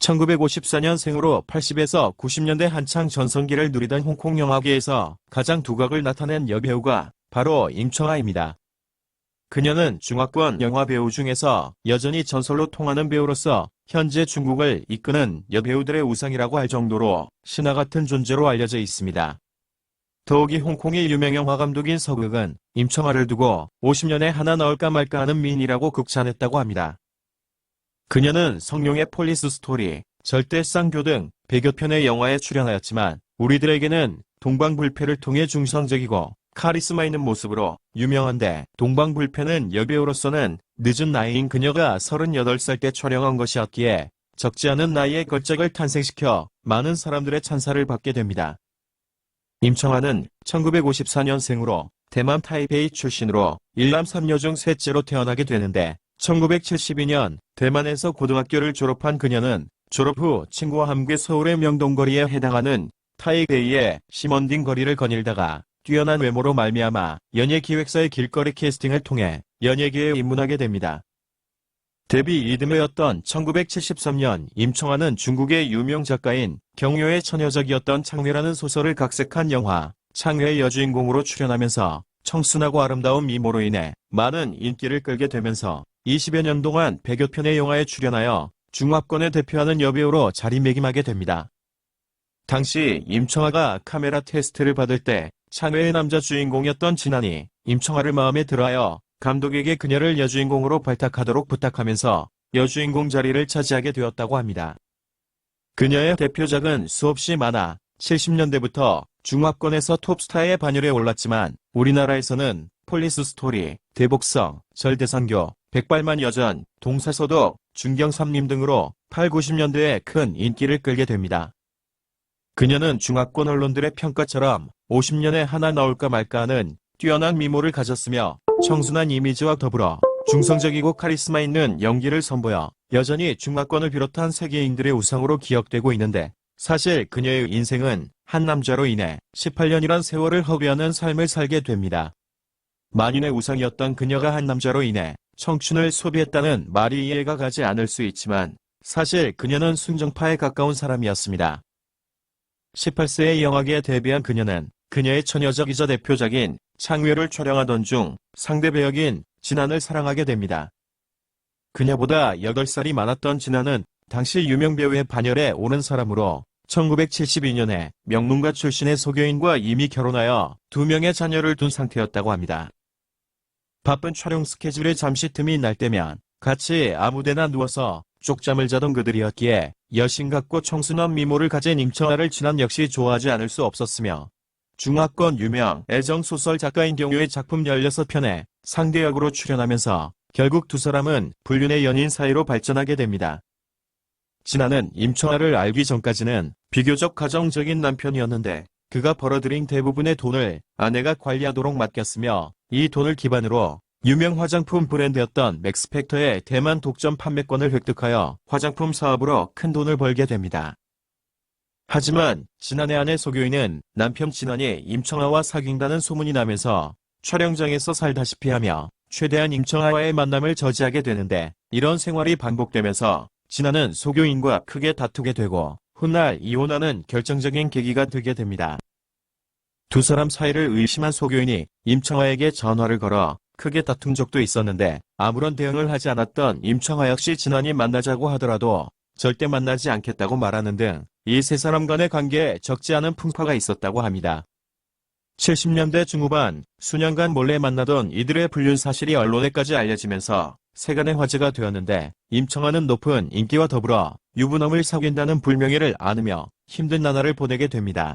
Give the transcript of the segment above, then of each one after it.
1954년생으로 80에서 90년대 한창 전성기를 누리던 홍콩 영화계에서 가장 두각을 나타낸 여배우가 바로 임청아입니다. 그녀는 중화권 영화배우 중에서 여전히 전설로 통하는 배우로서 현재 중국을 이끄는 여배우들의 우상이라고 할 정도로 신화 같은 존재로 알려져 있습니다. 더욱이 홍콩의 유명 영화감독인 서극은 임청아를 두고 50년에 하나 나올까 말까 하는 미인이라고 극찬했다고 합니다. 그녀는 성룡의 폴리스 스토리, 절대쌍교 등 100여 편의 영화에 출연하였지만 우리들에게는 동방불패를 통해 중성적이고 카리스마 있는 모습으로 유명한데, 동방불패는 여배우로서는 늦은 나이인 그녀가 38살 때 촬영한 것이었기에 적지 않은 나이에 걸작을 탄생시켜 많은 사람들의 찬사를 받게 됩니다. 임청아는 1954년생으로 대만 타이베이 출신으로 일남 3녀 중 셋째로 태어나게 되는데, 1972년 대만에서 고등학교를 졸업한 그녀는 졸업 후 친구와 함께 서울의 명동거리에 해당하는 타이베이의 시먼딩 거리를 거닐다가 뛰어난 외모로 말미암아 연예기획사의 길거리 캐스팅을 통해 연예계에 입문하게 됩니다. 데뷔 이듬해였던 1973년 임청아는 중국의 유명 작가인 경효의 처녀작이었던 창회라는 소설을 각색한 영화 창회의 여주인공으로 출연하면서 청순하고 아름다운 미모로 인해 많은 인기를 끌게 되면서 20여 년 동안 100여 편의 영화에 출연하여 중화권을 대표하는 여배우로 자리매김하게 됩니다. 당시 임청아가 카메라 테스트를 받을 때 창회의 남자 주인공이었던 진안이 임청아를 마음에 들어하여 감독에게 그녀를 여주인공으로 발탁하도록 부탁하면서 여주인공 자리를 차지하게 되었다고 합니다. 그녀의 대표작은 수없이 많아 70년대부터 중화권에서 톱스타의 반열에 올랐지만 우리나라에서는 폴리스 스토리, 대복성, 절대상교, 백발만 여전, 동사서독, 중경삼림 등으로 8, 90년대에 큰 인기를 끌게 됩니다. 그녀는 중화권 언론들의 평가처럼 50년에 하나 나올까 말까 하는 뛰어난 미모를 가졌으며 청순한 이미지와 더불어 중성적이고 카리스마 있는 연기를 선보여 여전히 중화권을 비롯한 세계인들의 우상으로 기억되고 있는데, 사실 그녀의 인생은 한 남자로 인해 18년이란 세월을 허비하는 삶을 살게 됩니다. 만인의 우상이었던 그녀가 한 남자로 인해 청춘을 소비했다는 말이 이해가 가지 않을 수 있지만 사실 그녀는 순정파에 가까운 사람이었습니다. 18세에 영화계에 데뷔한 그녀는 그녀의 처녀작이자 대표작인 창회를 촬영하던 중 상대 배역인 진안을 사랑하게 됩니다. 그녀보다 8살이 많았던 진안은 당시 유명 배우의 반열에 오른 사람으로 1972년에 명문가 출신의 소교인과 이미 결혼하여 2명의 자녀를 둔 상태였다고 합니다. 바쁜 촬영 스케줄에 잠시 틈이 날 때면 같이 아무데나 누워서 쪽잠을 자던 그들이었기에 여신 같고 청순한 미모를 가진 임청아를 진안 역시 좋아하지 않을 수 없었으며, 중화권 유명 애정소설 작가인 경효의 작품 16편에 상대역으로 출연하면서 결국 두 사람은 불륜의 연인 사이로 발전하게 됩니다. 진안은 임청아를 알기 전까지는 비교적 가정적인 남편이었는데 그가 벌어들인 대부분의 돈을 아내가 관리하도록 맡겼으며, 이 돈을 기반으로 유명 화장품 브랜드였던 맥스팩터의 대만 독점 판매권을 획득하여 화장품 사업으로 큰 돈을 벌게 됩니다. 하지만 진안의 아내 소교인은 남편 진안이 임청아와 사귄다는 소문이 나면서 촬영장에서 살다시피 하며 최대한 임청아와의 만남을 저지하게 되는데, 이런 생활이 반복되면서 진안은 소교인과 크게 다투게 되고 훗날 이혼하는 결정적인 계기가 되게 됩니다. 두 사람 사이를 의심한 소교인이 임청아에게 전화를 걸어 크게 다툰 적도 있었는데 아무런 대응을 하지 않았던 임청아 역시 진안이 만나자고 하더라도 절대 만나지 않겠다고 말하는 등 이 세 사람 간의 관계에 적지 않은 풍파가 있었다고 합니다. 70년대 중후반 수년간 몰래 만나던 이들의 불륜 사실이 언론에까지 알려지면서 세간의 화제가 되었는데, 임청아는 높은 인기와 더불어 유부남을 사귄다는 불명예를 안으며 힘든 나날을 보내게 됩니다.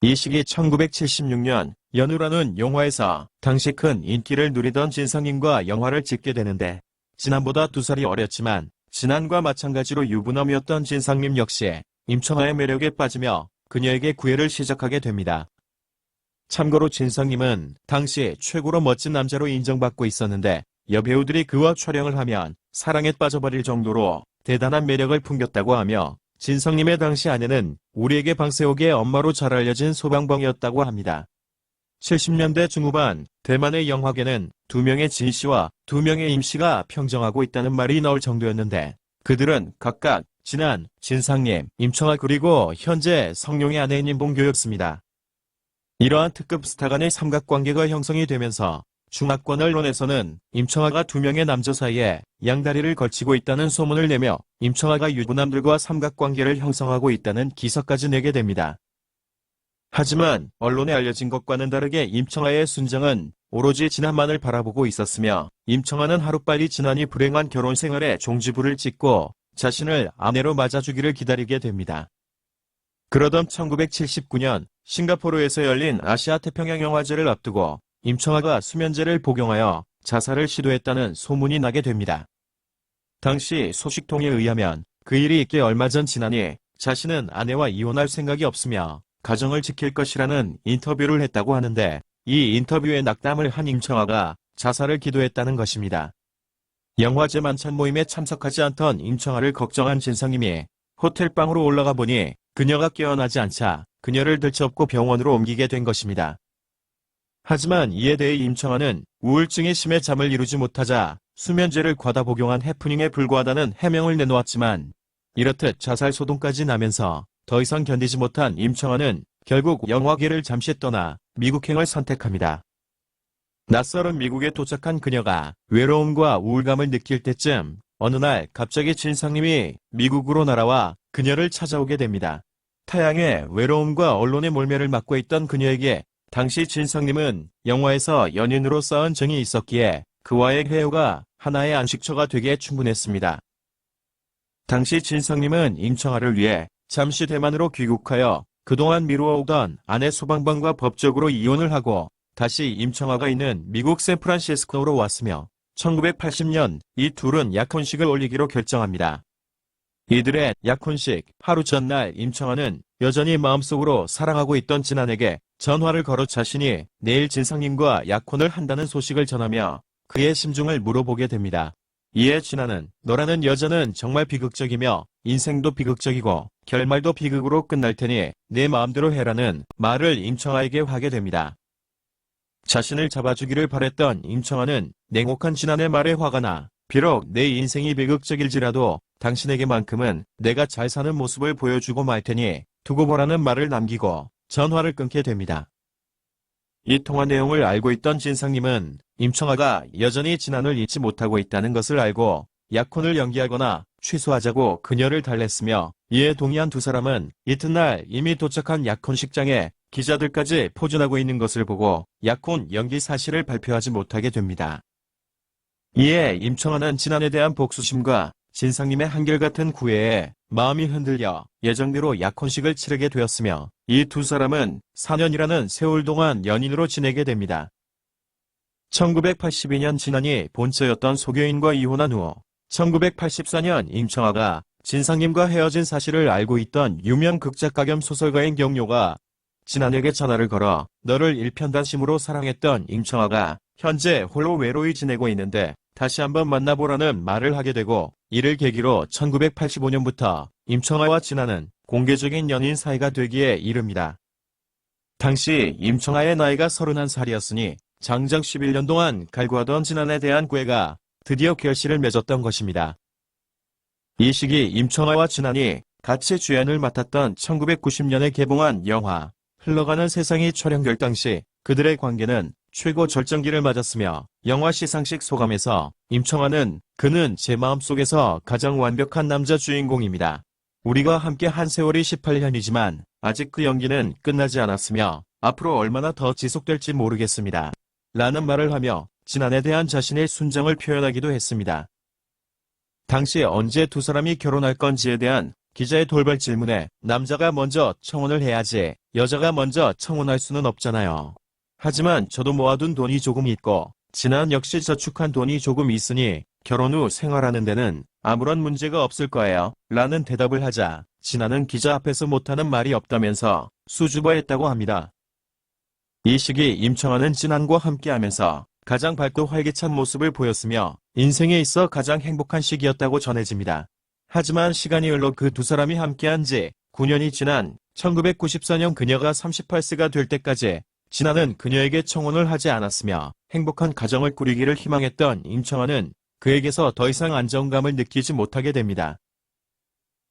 이 시기 1976년 연우라는 영화에서 당시 큰 인기를 누리던 진상님과 영화를 찍게 되는데, 진안보다 2살이 어렸지만 진안과 마찬가지로 유부남이었던 진상님 역시 임청아의 매력에 빠지며 그녀에게 구애를 시작하게 됩니다. 참고로 진상님은 당시 최고로 멋진 남자로 인정받고 있었는데 여배우들이 그와 촬영을 하면 사랑에 빠져버릴 정도로 대단한 매력을 풍겼다고 하며, 진성님의 당시 아내는 우리에게 방세옥의 엄마로 잘 알려진 소방방이었다고 합니다. 70년대 중후반 대만의 영화계는 2명의 진씨와 2명의 임씨가 평정하고 있다는 말이 나올 정도였는데, 그들은 각각 진안, 진상님, 임청아 그리고 현재 성룡의 아내인 임봉교였습니다. 이러한 특급 스타 간의 삼각관계가 형성이 되면서 중화권 언론에서는 임청아가 두 명의 남자 사이에 양다리를 걸치고 있다는 소문을 내며 임청아가 유부남들과 삼각관계를 형성하고 있다는 기사까지 내게 됩니다. 하지만 언론에 알려진 것과는 다르게 임청아의 순정은 오로지 진안만을 바라보고 있었으며 임청아는 하루빨리 진안이 불행한 결혼 생활에 종지부를 찍고 자신을 아내로 맞아주기를 기다리게 됩니다. 그러던 1979년 싱가포르에서 열린 아시아 태평양 영화제를 앞두고 임청아가 수면제를 복용하여 자살을 시도했다는 소문이 나게 됩니다. 당시 소식통에 의하면 그 일이 있기 얼마 전 진안이 자신은 아내와 이혼할 생각이 없으며 가정을 지킬 것이라는 인터뷰를 했다고 하는데 이 인터뷰에 낙담을 한 임청아가 자살을 기도했다는 것입니다. 영화제 만찬 모임에 참석하지 않던 임청아를 걱정한 진상님이 호텔방으로 올라가 보니 그녀가 깨어나지 않자 그녀를 들쳐업고 병원으로 옮기게 된 것입니다. 하지만 이에 대해 임청아는 우울증이 심해 잠을 이루지 못하자 수면제를 과다 복용한 해프닝에 불과하다는 해명을 내놓았지만 이렇듯 자살 소동까지 나면서 더 이상 견디지 못한 임청아는 결국 영화계를 잠시 떠나 미국행을 선택합니다. 낯설은 미국에 도착한 그녀가 외로움과 우울감을 느낄 때쯤 어느 날 갑자기 진상님이 미국으로 날아와 그녀를 찾아오게 됩니다. 타향의 외로움과 언론의 몰매를 맡고 있던 그녀에게 당시 진상님은 영화에서 연인으로 쌓은 정이 있었기에 그와의 회유가 하나의 안식처가 되기에 충분했습니다. 당시 진상님은 임청아를 위해 잠시 대만으로 귀국하여 그동안 미루어오던 아내 소방방과 법적으로 이혼을 하고 다시 임청아가 있는 미국 샌프란시스코로 왔으며 1980년 이 둘은 약혼식을 올리기로 결정합니다. 이들의 약혼식 하루 전날 임청아는 여전히 마음속으로 사랑하고 있던 진안에게 전화를 걸어 자신이 내일 진상님과 약혼을 한다는 소식을 전하며 그의 심중을 물어보게 됩니다. 이에 진안은 너라는 여자는 정말 비극적이며 인생도 비극적이고 결말도 비극으로 끝날 테니 내 마음대로 해라는 말을 임청아에게 하게 됩니다. 자신을 잡아주기를 바랬던 임청아는 냉혹한 진안의 말에 화가 나 비록 내 인생이 비극적일지라도 당신에게만큼은 내가 잘 사는 모습을 보여주고 말 테니 두고 보라는 말을 남기고 전화를 끊게 됩니다. 이 통화 내용을 알고 있던 진상님은 임청아가 여전히 진안을 잊지 못하고 있다는 것을 알고 약혼을 연기하거나 취소하자고 그녀를 달랬으며 이에 동의한 두 사람은 이튿날 이미 도착한 약혼식장에 기자들까지 포진하고 있는 것을 보고 약혼 연기 사실을 발표하지 못하게 됩니다. 이에 임청아는 진안에 대한 복수심과 진상님의 한결같은 구애에 마음이 흔들려 예정대로 약혼식을 치르게 되었으며 이 두 사람은 4년이라는 세월 동안 연인으로 지내게 됩니다. 1982년 진안이 본처였던 소교인과 이혼한 후 1984년 임청아가 진상님과 헤어진 사실을 알고 있던 유명 극작가 겸 소설가인 경료가 진안에게 전화를 걸어 너를 일편단심으로 사랑했던 임청아가 현재 홀로 외로이 지내고 있는데 다시 한번 만나보라는 말을 하게 되고 이를 계기로 1985년부터 임청아와 진안은 공개적인 연인 사이가 되기에 이릅니다. 당시 임청아의 나이가 31살이었으니 장작 11년 동안 갈구하던 진안에 대한 꾀가 드디어 결실을 맺었던 것입니다. 이 시기 임청아와 진안이 같이 주연을 맡았던 1990년에 개봉한 영화 흘러가는 세상이 촬영될 당시 그들의 관계는 최고 절정기를 맞았으며 영화 시상식 소감에서 임청아는 그는 제 마음속에서 가장 완벽한 남자 주인공입니다. 우리가 함께 한 세월이 18년이지만 아직 그 연기는 끝나지 않았으며 앞으로 얼마나 더 지속될지 모르겠습니다. 라는 말을 하며 진안에 대한 자신의 순정을 표현하기도 했습니다. 당시 언제 두 사람이 결혼할 건지에 대한 기자의 돌발 질문에 남자가 먼저 청혼을 해야지 여자가 먼저 청혼할 수는 없잖아요. 하지만 저도 모아둔 돈이 조금 있고 진안 역시 저축한 돈이 조금 있으니 결혼 후 생활하는 데는 아무런 문제가 없을 거예요. 라는 대답을 하자 진안은 기자 앞에서 못하는 말이 없다면서 수줍어했다고 합니다. 이 시기 임청아는 진안과 함께하면서 가장 밝고 활기찬 모습을 보였으며 인생에 있어 가장 행복한 시기였다고 전해집니다. 하지만 시간이 흘러 그 두 사람이 함께한 지 9년이 지난 1994년 그녀가 38세가 될 때까지 진안은 그녀에게 청혼을 하지 않았으며 행복한 가정을 꾸리기를 희망했던 임청아는 그에게서 더 이상 안정감을 느끼지 못하게 됩니다.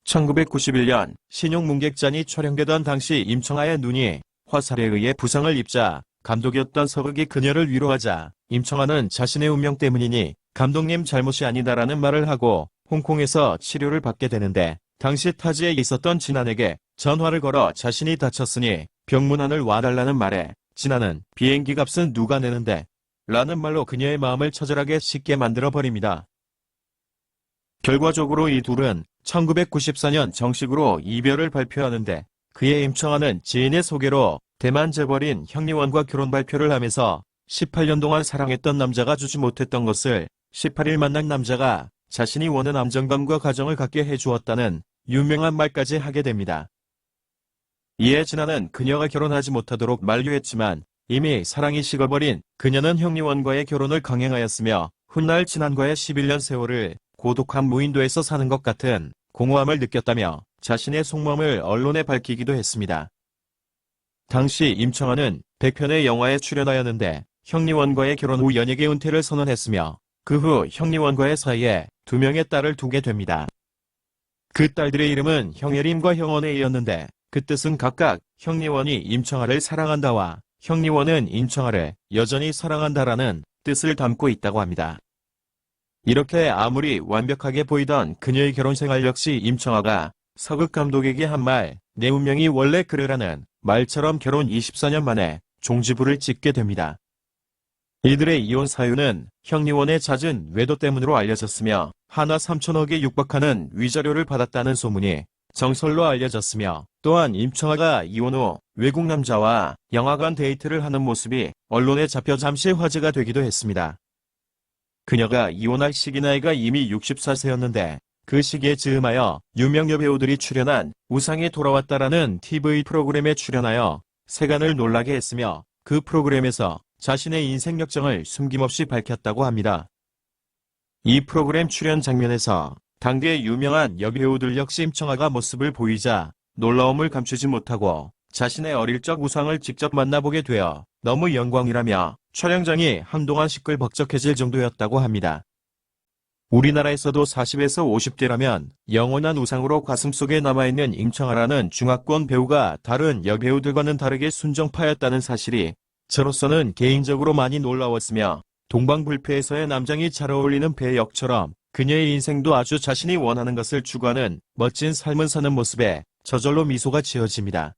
1991년 신용문객잔이 촬영되던 당시 임청아의 눈이 화살에 의해 부상을 입자 감독이었던 서극이 그녀를 위로하자 임청아는 자신의 운명 때문이니 감독님 잘못이 아니다라는 말을 하고 홍콩에서 치료를 받게 되는데 당시 타지에 있었던 진안에게 전화를 걸어 자신이 다쳤으니 병문안을 와달라는 말에 진안은 비행기 값은 누가 내는데? 라는 말로 그녀의 마음을 처절하게 쉽게 만들어버립니다. 결과적으로 이 둘은 1994년 정식으로 이별을 발표하는데 그의 임청아는 지인의 소개로 대만 재벌인 형리원과 결혼 발표를 하면서 18년 동안 사랑했던 남자가 주지 못했던 것을 18일 만난 남자가 자신이 원하는 안정감과 가정을 갖게 해주었다는 유명한 말까지 하게 됩니다. 이에 진아는 그녀가 결혼하지 못하도록 만류했지만 이미 사랑이 식어버린 그녀는 형리원과의 결혼을 강행하였으며 훗날 진안과의 11년 세월을 고독한 무인도에서 사는 것 같은 공허함을 느꼈다며 자신의 속마음을 언론에 밝히기도 했습니다. 당시 임청아는 100편의 영화에 출연하였는데 형리원과의 결혼 후 연예계 은퇴를 선언했으며 그 후 형리원과의 사이에 2명의 딸을 두게 됩니다. 그 딸들의 이름은 형예림과 형원혜이었는데 그 뜻은 각각 형리원이 임청아를 사랑한다와 형리원은 임청아를 여전히 사랑한다라는 뜻을 담고 있다고 합니다. 이렇게 아무리 완벽하게 보이던 그녀의 결혼생활 역시 임청아가 서극 감독에게 한 말, 내 운명이 원래 그래라는 말처럼 결혼 24년 만에 종지부를 찍게 됩니다. 이들의 이혼 사유는 형리원의 잦은 외도 때문으로 알려졌으며 하나 3천억에 육박하는 위자료를 받았다는 소문이 정설로 알려졌으며 또한 임청아가 이혼 후 외국 남자와 영화관 데이트를 하는 모습이 언론에 잡혀 잠시 화제가 되기도 했습니다. 그녀가 이혼할 시기 나이가 이미 64세였는데 그 시기에 즈음하여 유명 여배우들이 출연한 우상이 돌아왔다라는 TV 프로그램에 출연하여 세간을 놀라게 했으며 그 프로그램에서 자신의 인생 역정을 숨김없이 밝혔다고 합니다. 이 프로그램 출연 장면에서 당대 유명한 여배우들 역시 임청아가 모습을 보이자 놀라움을 감추지 못하고 자신의 어릴 적 우상을 직접 만나보게 되어 너무 영광이라며 촬영장이 한동안 시끌벅적해질 정도였다고 합니다. 우리나라에서도 40에서 50대라면 영원한 우상으로 가슴속에 남아있는 임청아라는 중화권 배우가 다른 여배우들과는 다르게 순정파였다는 사실이 저로서는 개인적으로 많이 놀라웠으며 동방불패에서의 남장이 잘 어울리는 배역처럼 그녀의 인생도 아주 자신이 원하는 것을 추구하는 멋진 삶을 사는 모습에 저절로 미소가 지어집니다.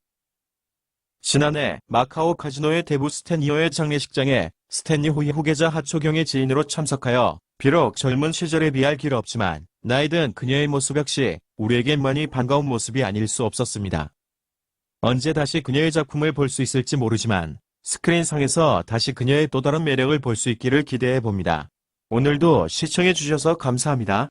지난해 마카오 카지노의 대부 스탠리어의 장례식장에 스탠리 호의 후계자 하초경의 지인으로 참석하여 비록 젊은 시절에 비할 길 없지만 나이 든 그녀의 모습 역시 우리에겐 많이 반가운 모습이 아닐 수 없었습니다. 언제 다시 그녀의 작품을 볼 수 있을지 모르지만 스크린상에서 다시 그녀의 또 다른 매력을 볼 수 있기를 기대해 봅니다. 오늘도 시청해 주셔서 감사합니다.